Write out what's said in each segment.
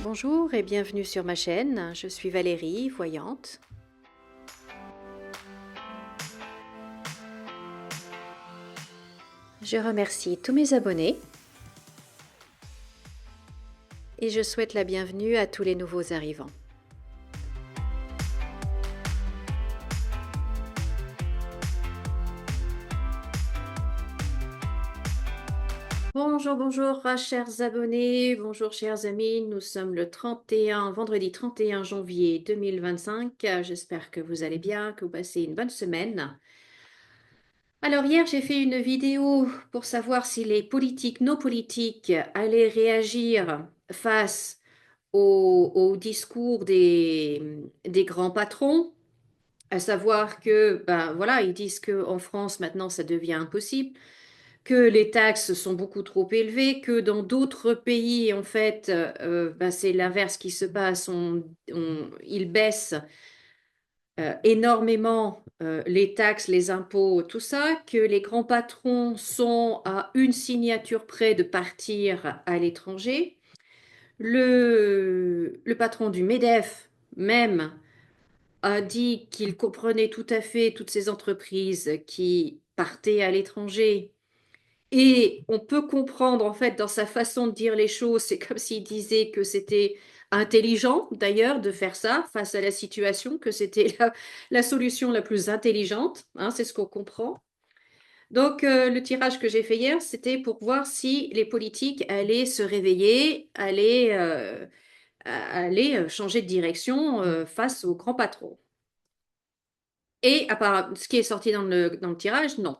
Bonjour et bienvenue sur ma chaîne, je suis Valérie, voyante. Je remercie tous mes abonnés et je souhaite la bienvenue à tous les nouveaux arrivants. Bonjour, bonjour, chers abonnés, bonjour chers amis, nous sommes le vendredi 31 janvier 2025. J'espère que vous allez bien, que vous passez une bonne semaine. Alors hier, j'ai fait une vidéo pour savoir si nos politiques allaient réagir face au discours des grands patrons, à savoir que, ben voilà, ils disent qu'en France, maintenant, ça devient impossible, que les taxes sont beaucoup trop élevées, que dans d'autres pays, en fait, ben, c'est l'inverse qui se passe, ils baissent énormément les taxes, les impôts, tout ça, que les grands patrons sont à une signature près de partir à l'étranger. Le patron du MEDEF même a dit qu'il comprenait tout à fait toutes ces entreprises qui partaient à l'étranger. Et on peut comprendre, en fait, dans sa façon de dire les choses, c'est comme s'il disait que c'était intelligent, d'ailleurs, de faire ça face à la situation, que c'était la solution la plus intelligente, hein, c'est ce qu'on comprend. Donc, le tirage que j'ai fait hier, c'était pour voir si les politiques allaient se réveiller, allaient changer de direction face aux grands patrons. Et à part ce qui est sorti dans le tirage, non.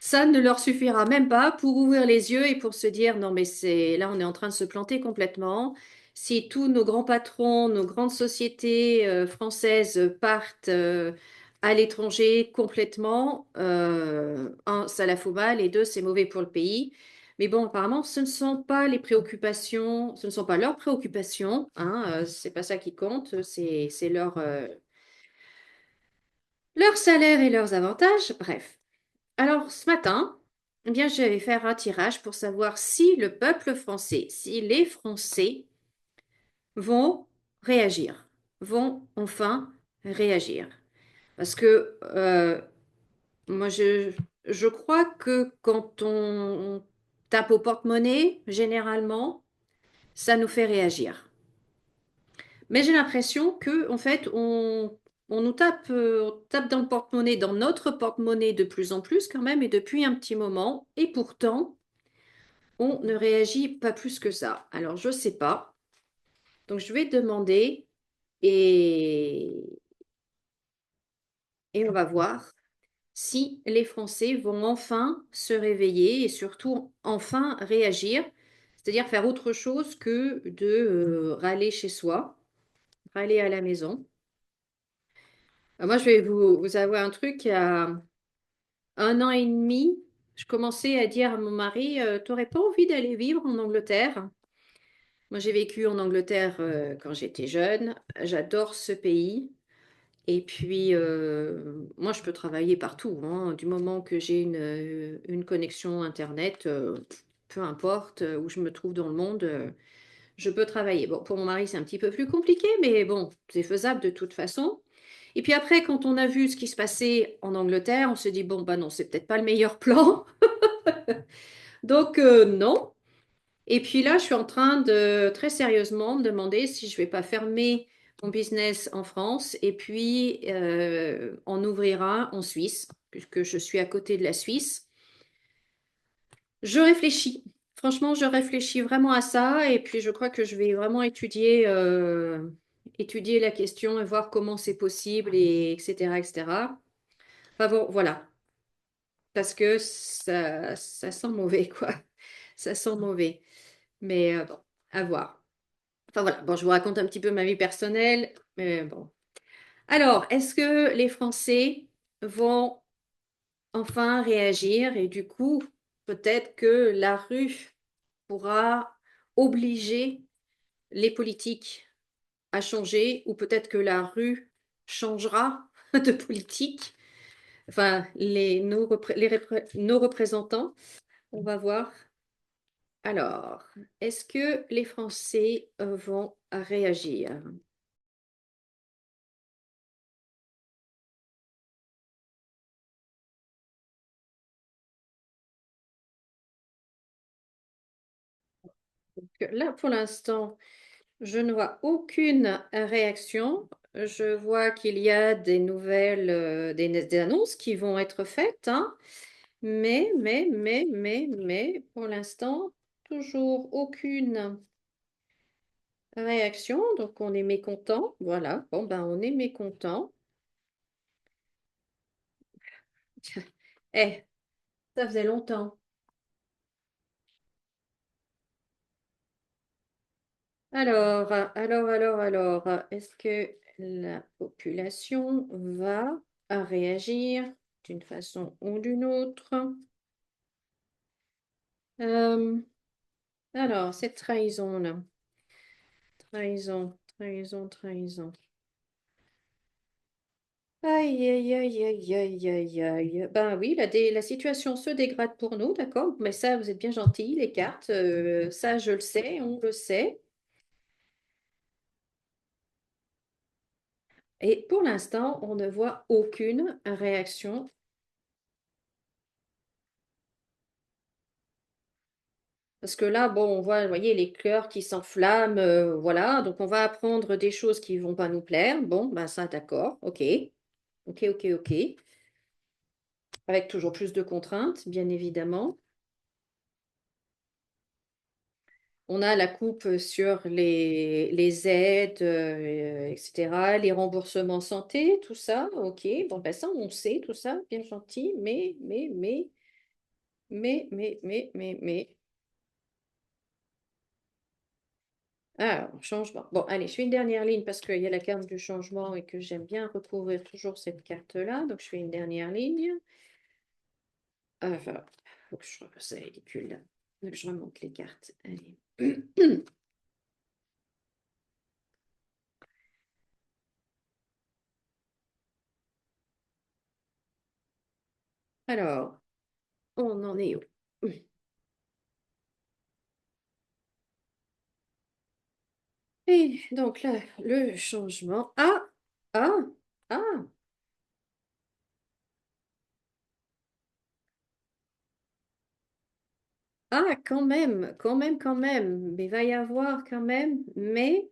Ça ne leur suffira même pas pour ouvrir les yeux et pour se dire non mais c'est là on est en train de se planter complètement. Si tous nos grands patrons, nos grandes sociétés françaises partent à l'étranger complètement, un, ça la fout mal et deux, c'est mauvais pour le pays. Mais bon, apparemment, ce ne sont pas les préoccupations, ce ne sont pas leurs préoccupations, hein, c'est pas ça qui compte, c'est leur salaire et leurs avantages. Bref. Alors, ce matin, eh bien, je vais faire un tirage pour savoir si le peuple français, si les Français vont réagir, vont enfin réagir. Parce que moi, je crois que quand on tape au porte-monnaie, généralement, ça nous fait réagir. Mais j'ai l'impression que, en fait, on tape dans le porte-monnaie, dans notre porte-monnaie de plus en plus quand même, et depuis un petit moment. Et pourtant, on ne réagit pas plus que ça. Alors, je ne sais pas. Donc, je vais demander et, et on va voir si les Français vont enfin se réveiller et surtout enfin réagir, c'est-à-dire faire autre chose que de râler chez soi, râler à la maison. Moi, je vais vous avouer un truc. Il y a 1 an et demi, je commençais à dire à mon mari, t'aurais pas envie d'aller vivre en Angleterre? Moi, j'ai vécu en Angleterre quand j'étais jeune. J'adore ce pays. Et puis, moi, je peux travailler partout, hein. Du moment que j'ai une connexion Internet, peu importe où je me trouve dans le monde, je peux travailler. Bon, pour mon mari, c'est un petit peu plus compliqué, mais bon, c'est faisable de toute façon. Et puis après, quand on a vu ce qui se passait en Angleterre, on s'est dit, bon, bah non, c'est peut-être pas le meilleur plan. Donc, non. Et puis là, je suis en train de très sérieusement me demander si je vais pas fermer mon business en France et puis en ouvrir un en Suisse, puisque je suis à côté de la Suisse. Je réfléchis. Franchement, je réfléchis vraiment à ça et puis je crois que je vais vraiment étudier la question et voir comment c'est possible et etc. etc. Enfin bon, voilà, parce que ça sent mauvais quoi. Ça sent mauvais. Mais bon, à voir. Enfin voilà, bon, je vous raconte un petit peu ma vie personnelle, mais bon. Alors, est-ce que les Français vont enfin réagir et du coup, peut-être que la rue pourra obliger les politiques à changer ou peut-être que la rue changera de politique, enfin nos représentants, on va voir. Alors, est-ce que les Français vont réagir? Là, pour l'instant, je ne vois aucune réaction. Je vois qu'il y a des nouvelles, des annonces qui vont être faites, hein. Mais, pour l'instant, toujours aucune réaction. Donc, on est mécontent. Voilà. Bon, ben, on est mécontent. Eh, ça faisait longtemps. Alors, est-ce que la population va réagir d'une façon ou d'une autre? Euh, alors, cette trahison-là. Trahison, trahison, trahison. Aïe, aïe, aïe, aïe, aïe, aïe, aïe. Ben oui, la situation se dégrade pour nous, d'accord? Mais ça, vous êtes bien gentils, les cartes. Ça, je le sais, on le sait. Et pour l'instant, on ne voit aucune réaction. Parce que là, bon, on voit, vous voyez, les cœurs qui s'enflamment, voilà. Donc, on va apprendre des choses qui vont pas nous plaire. Bon, ben ça, d'accord, ok. Ok, ok, ok. Avec toujours plus de contraintes, bien évidemment. On a la coupe sur les aides, etc., les remboursements santé, tout ça, ok. Bon, ben ça, on sait tout ça, bien gentil, mais. Alors, changement. Bon, allez, je fais une dernière ligne parce qu'il y a la carte du changement et que j'aime bien recouvrir toujours cette carte-là. Donc, je fais une dernière ligne. Enfin, faut que c'est ridicule là. Faut que je remonte les cartes. Allez. Alors, on en est où? Et donc là, le changement. Ah, ah, ah, ah, quand même, quand même, quand même. Mais il va y avoir quand même. Mais,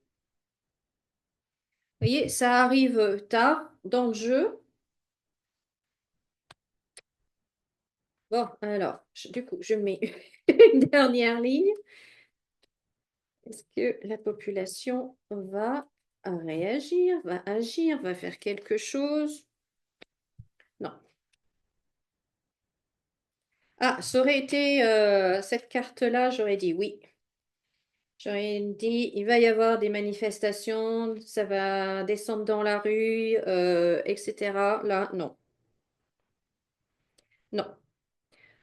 vous voyez, ça arrive tard dans le jeu. Bon, alors, du coup, je mets une dernière ligne. Est-ce que la population va réagir, va agir, va faire quelque chose? Non. Ah, ça aurait été cette carte-là, j'aurais dit oui. J'aurais dit, il va y avoir des manifestations, ça va descendre dans la rue, etc. Là, non. Non.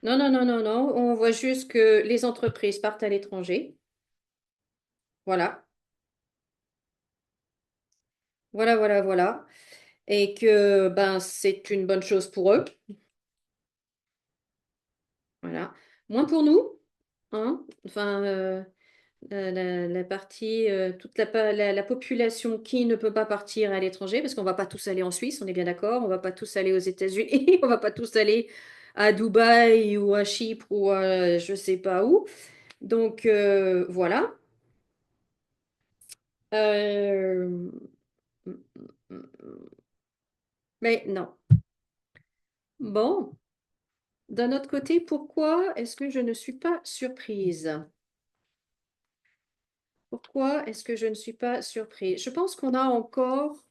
Non, non, non, non, non. On voit juste que les entreprises partent à l'étranger. Voilà. Voilà, voilà, voilà. Et que ben, c'est une bonne chose pour eux. Voilà. Moins pour nous, hein. Enfin, la partie, toute la population qui ne peut pas partir à l'étranger, parce qu'on va pas tous aller en Suisse, on est bien d'accord, on va pas tous aller aux États-Unis, on va pas tous aller à Dubaï ou à Chypre ou à je sais pas où. Donc voilà. Euh, mais non. Bon, d'un autre côté, pourquoi est-ce que je ne suis pas surprise? Pourquoi est-ce que je ne suis pas surprise? Je pense qu'on a encore,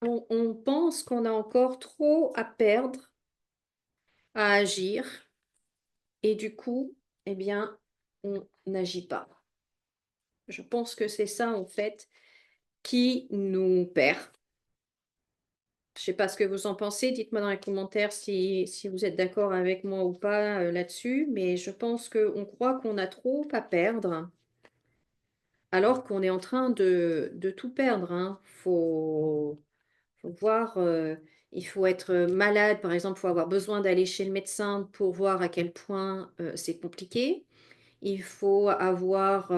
on pense qu'on a encore trop à perdre, à agir, et du coup, eh bien, on n'agit pas. Je pense que c'est ça, en fait, qui nous perd. Je ne sais pas ce que vous en pensez. Dites-moi dans les commentaires si vous êtes d'accord avec moi ou pas là-dessus, mais je pense qu'on croit qu'on a trop à perdre, alors qu'on est en train de tout perdre, hein. Faut voir, il faut être malade, par exemple, il faut avoir besoin d'aller chez le médecin pour voir à quel point c'est compliqué. il faut avoir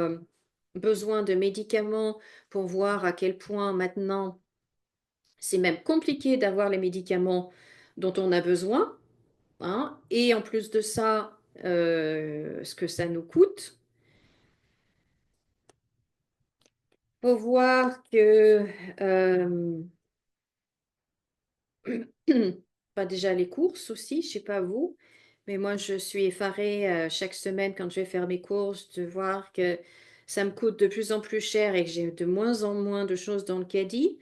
besoin de médicaments pour voir à quel point maintenant c'est même compliqué d'avoir les médicaments dont on a besoin, hein. Et en plus de ça, ce que ça nous coûte. Faut voir que, bah, déjà les courses aussi, je sais pas vous, mais moi je suis effarée, chaque semaine quand je vais faire mes courses de voir que ça me coûte de plus en plus cher et que j'ai de moins en moins de choses dans le caddie.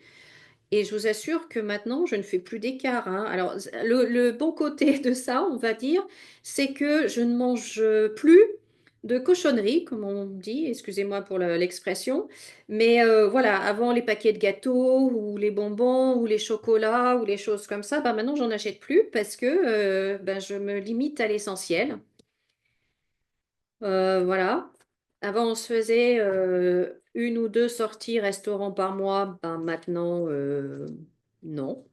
Et je vous assure que maintenant, je ne fais plus d'écart, hein. Alors, le bon côté de ça, on va dire, c'est que je ne mange plus de cochonneries, comme on dit, excusez-moi pour l'expression. Mais voilà, avant les paquets de gâteaux ou les bonbons ou les chocolats ou les choses comme ça, bah maintenant, j'en achète plus parce que ben, je me limite à l'essentiel. Voilà. Avant, on se faisait une ou deux sorties restaurant par mois. Ben, maintenant, non.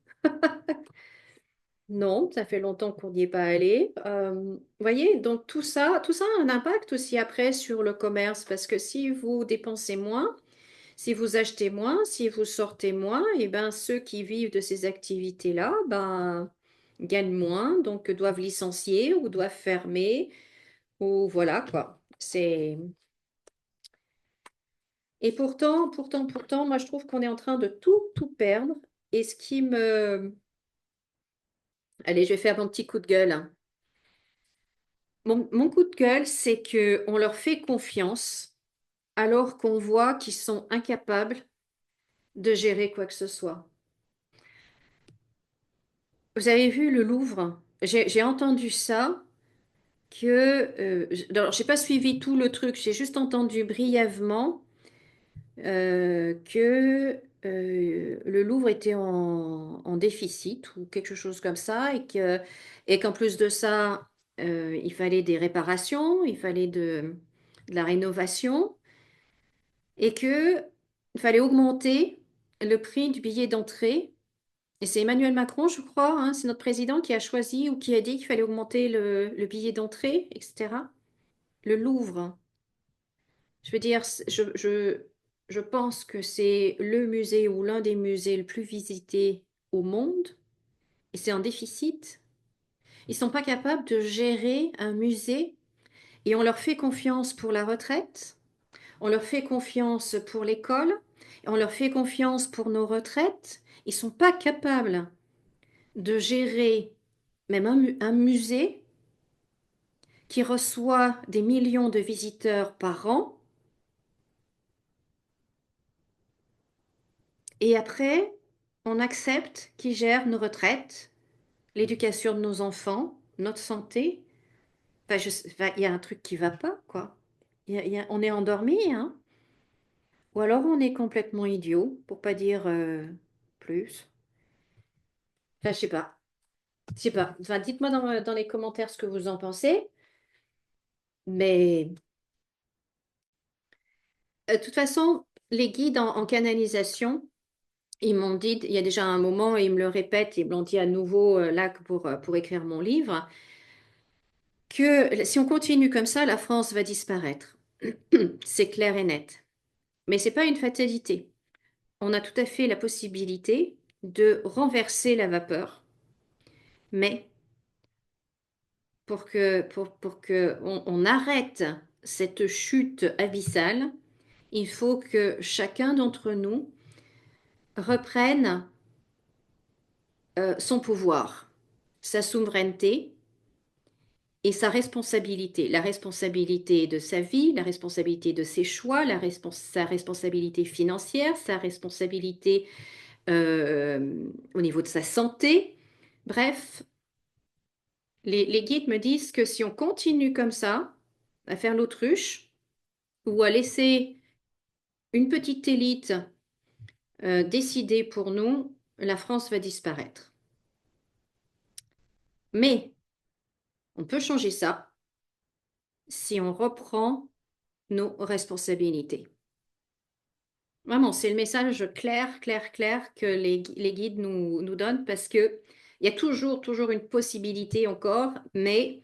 Non, ça fait longtemps qu'on n'y est pas allé. Vous voyez, donc tout ça a un impact aussi après sur le commerce parce que si vous dépensez moins, si vous achetez moins, si vous sortez moins, et ben ceux qui vivent de ces activités-là, ben gagnent moins, donc doivent licencier ou doivent fermer ou voilà quoi. C'est Et pourtant, moi je trouve qu'on est en train de tout perdre. Et ce qui me... Allez, je vais faire mon petit coup de gueule, hein. Mon coup de gueule, c'est que on leur fait confiance alors qu'on voit qu'ils sont incapables de gérer quoi que ce soit. Vous avez vu le Louvre? J'ai entendu ça que... alors, j'ai pas suivi tout le truc, j'ai juste entendu brièvement que le Louvre était en déficit ou quelque chose comme ça et qu'en plus de ça, il fallait des réparations, il fallait de la rénovation et que il fallait augmenter le prix du billet d'entrée. Et c'est Emmanuel Macron, je crois, hein, c'est notre président qui a choisi ou qui a dit qu'il fallait augmenter le billet d'entrée, etc. Le Louvre. Je veux dire, je pense que c'est le musée ou l'un des musées le plus visités au monde et c'est en déficit. Ils sont pas capables de gérer un musée et on leur fait confiance pour la retraite, on leur fait confiance pour l'école, et on leur fait confiance pour nos retraites. Ils sont pas capables de gérer même un musée qui reçoit des millions de visiteurs par an. Et après, on accepte qu'ils gèrent nos retraites, l'éducation de nos enfants, notre santé. Enfin, enfin, il y a un truc qui va pas, quoi. On est endormi, hein. Ou alors on est complètement idiot, pour pas dire plus. Enfin, je sais pas. Je sais pas. Enfin, dites-moi dans les commentaires ce que vous en pensez. Mais de toute façon, les guides en canalisation, ils m'ont dit, il y a déjà un moment, et ils me le répètent, ils me l'ont dit à nouveau là pour écrire mon livre, que si on continue comme ça, la France va disparaître. C'est clair et net. Mais c'est pas une fatalité. On a tout à fait la possibilité de renverser la vapeur. Mais pour que on arrête cette chute abyssale, il faut que chacun d'entre nous reprenne son pouvoir, sa souveraineté et sa responsabilité. La responsabilité de sa vie, la responsabilité de ses choix, sa responsabilité financière, sa responsabilité au niveau de sa santé. Bref, les guides me disent que si on continue comme ça, à faire l'autruche ou à laisser une petite élite décider pour nous, la France va disparaître. Mais on peut changer ça si on reprend nos responsabilités. Vraiment, c'est le message clair que les guides nous donnent parce que il y a toujours une possibilité encore, mais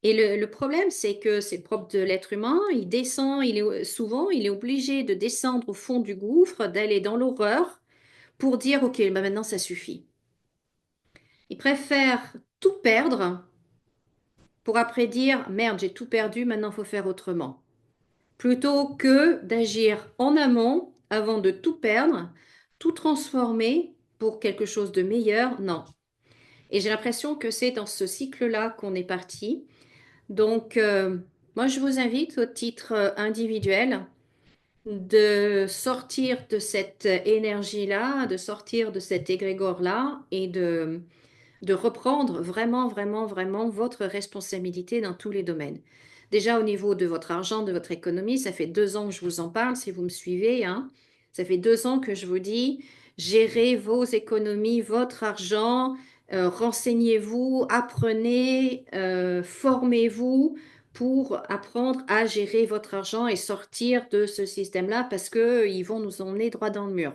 Et le problème, c'est que c'est le propre de l'être humain. Il descend, souvent, il est obligé de descendre au fond du gouffre, d'aller dans l'horreur pour dire, OK, bah maintenant ça suffit. Il préfère tout perdre pour après dire, merde, j'ai tout perdu, maintenant il faut faire autrement. Plutôt que d'agir en amont avant de tout perdre, tout transformer pour quelque chose de meilleur. Non. Et j'ai l'impression que c'est dans ce cycle-là qu'on est parti. Donc, moi, je vous invite au titre individuel de sortir de cette énergie-là, de sortir de cet égrégore-là et de reprendre vraiment, vraiment, vraiment votre responsabilité dans tous les domaines. Déjà au niveau de votre argent, de votre économie, ça fait 2 ans que je vous en parle, si vous me suivez, hein. Ça fait 2 ans que je vous dis, gérez vos économies, votre argent, renseignez-vous, apprenez, formez-vous pour apprendre à gérer votre argent et sortir de ce système-là parce qu'ils vont nous emmener droit dans le mur.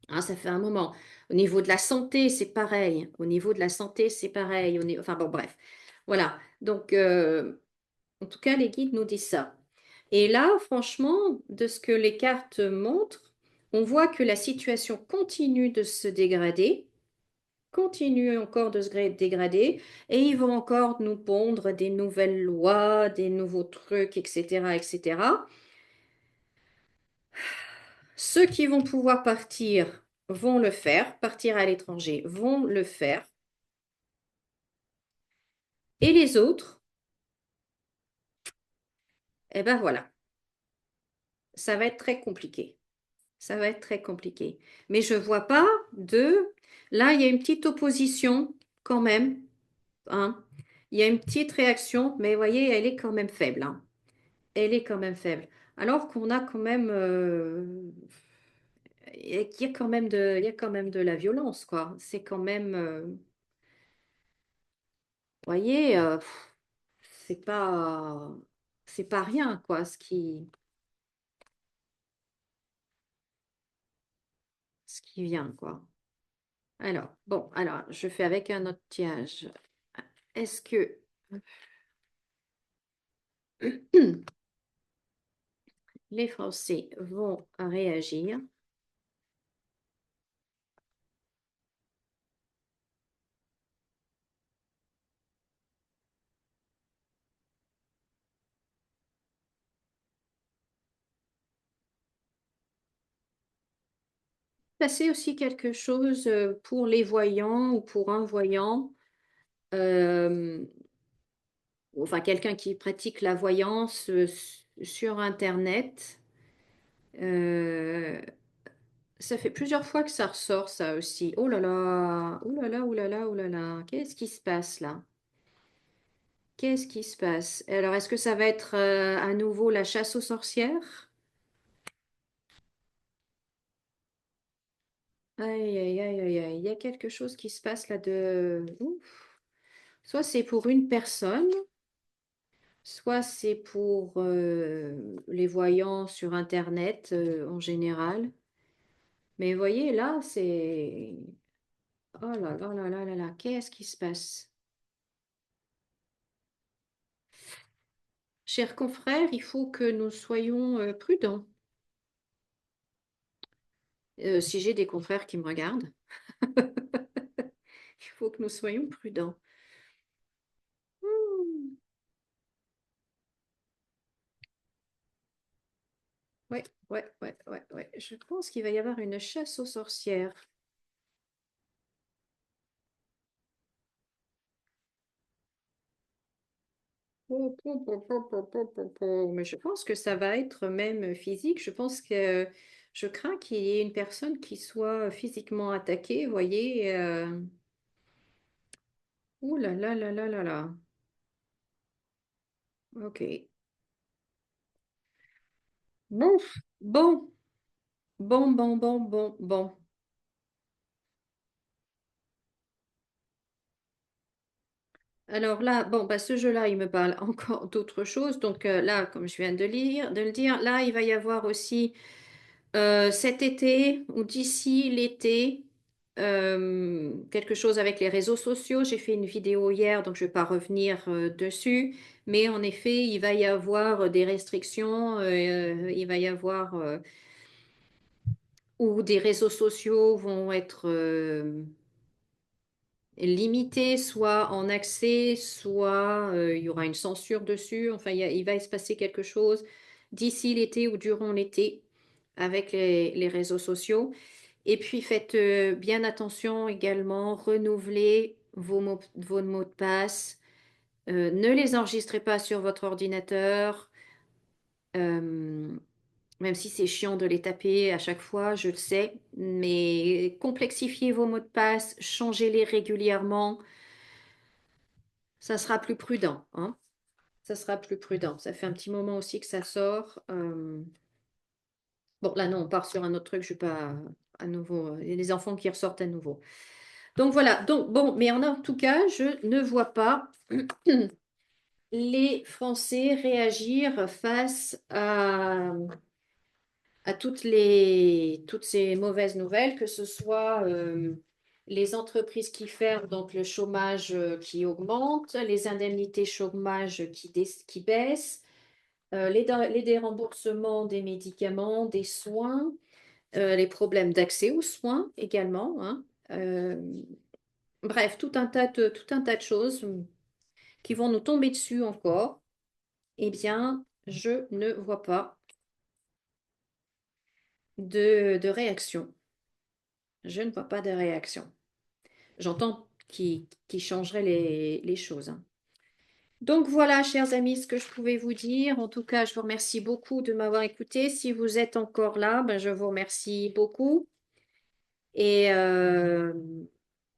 Hein, ça fait un moment. Au niveau de la santé, c'est pareil. Au niveau de la santé, c'est pareil. Enfin bon, bref. Voilà. Donc, en tout cas, les guides nous disent ça. Et là, franchement, de ce que les cartes montrent, on voit que la situation continue de se dégrader, continue encore de se dégrader, et ils vont encore nous pondre des nouvelles lois, des nouveaux trucs, etc., etc. Ceux qui vont pouvoir partir vont le faire, partir à l'étranger vont le faire, et les autres, eh ben voilà, ça va être très compliqué. Ça va être très compliqué. Mais je vois pas de... Là, il y a une petite opposition quand même, hein. Il y a une petite réaction, mais vous voyez, elle est quand même faible, hein. Elle est quand même faible. Alors qu'on a quand même... il y a quand même il y a quand même de la violence, quoi. C'est quand même... voyez, c'est pas, c'est pas rien, quoi, ce qui vient, quoi. Alors, bon, alors, je fais avec un autre tirage. Est-ce que les Français vont réagir? Passer aussi quelque chose pour les voyants ou pour un voyant, euh, enfin quelqu'un qui pratique la voyance sur Internet. Euh, Ça fait plusieurs fois que ça ressort, ça aussi. Oh là là, oh là là, oh là là, oh là là. Qu'est-ce qui se passe là? Qu'est-ce qui se passe? Alors, est-ce que ça va être à nouveau la chasse aux sorcières? Aïe, aïe, aïe, aïe, aïe. Il y a quelque chose qui se passe là de... Ouf. Soit c'est pour une personne, soit c'est pour les voyants sur Internet en général. Mais vous voyez, là, c'est... Oh là là là là là là, qu'est-ce qui se passe? Chers confrères, il faut que nous soyons prudents. Si j'ai des confrères qui me regardent, il faut que nous soyons prudents. Hmm. Ouais, ouais, ouais, ouais, ouais. Je pense qu'il va y avoir une chasse aux sorcières. Mais je pense que ça va être même physique. Je pense que je crains qu'il y ait une personne qui soit physiquement attaquée, vous voyez. Ouh là là là là là là. Ok. Bon, bon, bon, bon, bon, bon, bon. Alors là, bon, bah, ce jeu-là, il me parle encore d'autre chose. Donc là, comme je viens de le dire, là, il va y avoir aussi cet été ou d'ici l'été. quelque chose avec les réseaux sociaux. J'ai fait une vidéo hier, donc je ne vais pas revenir dessus. Mais en effet, il va y avoir des restrictions, il va y avoir où des réseaux sociaux vont être limités, soit en accès, soit il y aura une censure dessus. Enfin, il va se passer quelque chose d'ici l'été ou durant l'été avec les réseaux sociaux. Et puis faites bien attention également, renouvelez vos mots de passe. Ne les enregistrez pas sur votre ordinateur, euh, même si c'est chiant de les taper à chaque fois, je le sais, mais complexifiez vos mots de passe, changez-les régulièrement, ça sera plus prudent, hein. Ça sera plus prudent. Ça fait un petit moment aussi que ça sort. Bon, là non, on part sur un autre truc, je ne vais pas à nouveau, les enfants qui ressortent à nouveau. Donc voilà, donc bon, mais en tout cas, je ne vois pas les Français réagir face à toutes ces mauvaises nouvelles, que ce soit les entreprises qui ferment, donc le chômage qui augmente, les indemnités chômage qui baissent, les déremboursements des médicaments, des soins, les problèmes d'accès aux soins également, hein. Bref, tout un tas de choses qui vont nous tomber dessus encore. Eh bien, je ne vois pas de réaction. Je ne vois pas de réaction. J'entends qui changerait les choses, hein. Donc voilà, chers amis, ce que je pouvais vous dire. En tout cas, je vous remercie beaucoup de m'avoir écouté. Si vous êtes encore là, ben, je vous remercie beaucoup. Et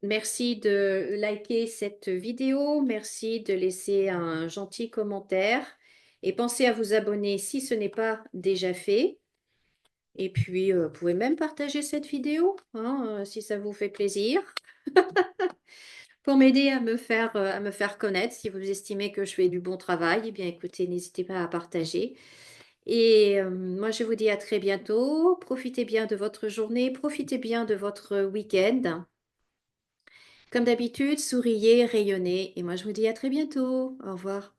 merci de liker cette vidéo. Merci de laisser un gentil commentaire. Et pensez à vous abonner si ce n'est pas déjà fait. Et puis, vous pouvez même partager cette vidéo, hein, si ça vous fait plaisir, pour m'aider à me faire connaître. Si vous estimez que je fais du bon travail, eh bien, écoutez, n'hésitez pas à partager. Et moi, je vous dis à très bientôt. Profitez bien de votre journée, profitez bien de votre week-end. Comme d'habitude, souriez, rayonnez. Et moi, je vous dis à très bientôt. Au revoir.